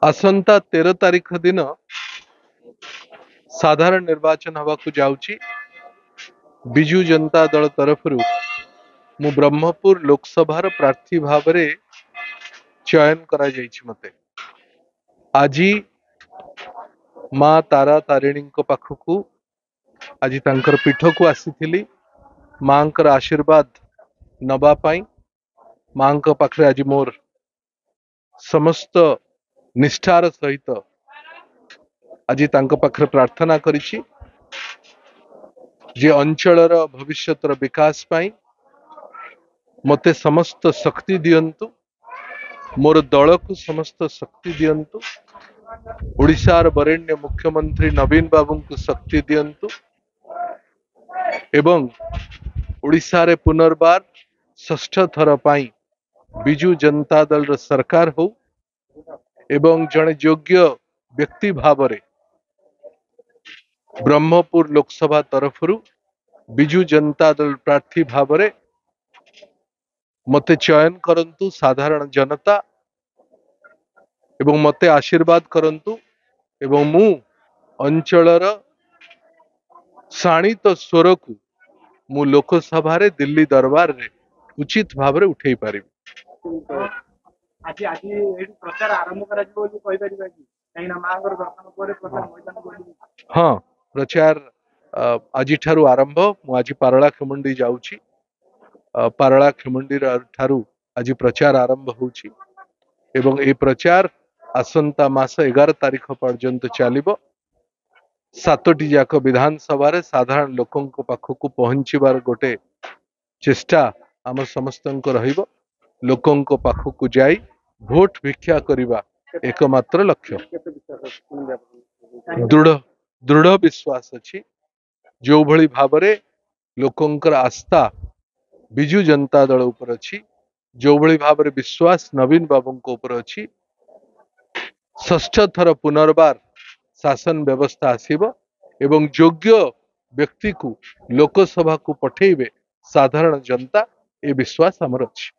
आसंता 13 तारीख दिन साधारण निर्वाचन हवाकू जाउची। बिजू जनता दल तरफ मु ब्रह्मपुर लोकसभा प्रार्थी भाव में चयन करा जाइछि। मते आज माँ तारा तारिणी पाखकू आज तांकर पीठ को आसी माँ आशीर्वाद नबा पाई। माँ पाखरे आज मोर समस्त निष्ठार सहित आज तांको पाखरे प्रार्थना करिछि जे अंचलर भविष्यतर विकास पाई मते समस्त शक्ति दियंतु, मोर दल को समस्त शक्ति दियंतु, ओडिशार वरेण्य मुख्यमंत्री नवीन बाबू को शक्ति दियंतु एवं ओडिशा रे पुनर्बार षष्ठ थर पाई बिजू जनता दल सरकार हो एवं जड़े योग्य व्यक्ति भाव रे ब्रह्मपुर लोकसभा तरफ बिजू जनता दल प्रार्थी भाव में मते चयन करंतु साधारण जनता एवं मते आशीर्वाद करंतु एवं मु अंचलर शाणित स्वर को मु लोकसभा रे दिल्ली दरबार रे उचित भाव रे उठेई पारि। आज आज प्रचार आरंभ करा जिवो कि कहि परिबा कि काइना मांगर दर्शन परे प्रचार मैदान बोली। हाँ, प्रचार आज ठारू आरंभ। मु आज पारला खेमुंडी जाउची। पारला खेमुंडी ठारू आज प्रचार आरंभ होउची एवं ए प्रचार आसंता मास 11 तारीख पर्यंत चलिबो। 7टी जाक विधानसभा रे साधारण लोकों पाखक पहुंचीबार गोटे चेष्टा आम समस्तंक रहिबो। लोकों पाखक जाई भोट भिक्षा करिबा एकमात्र लक्ष्य। दृढ़ विश्वास अछि जो भली भावरे लोकोंकर आस्था बिजू जनता दल ऊपर अछि, जो भली भावरे विश्वास नवीन बाबू ऊपर अछि, षष्ठ थर पुनर्बार शासन व्यवस्था आसीबो एवं योग्य व्यक्ति को लोकसभा को पठेइबे साधारण जनता ए विश्वास हमर अछि।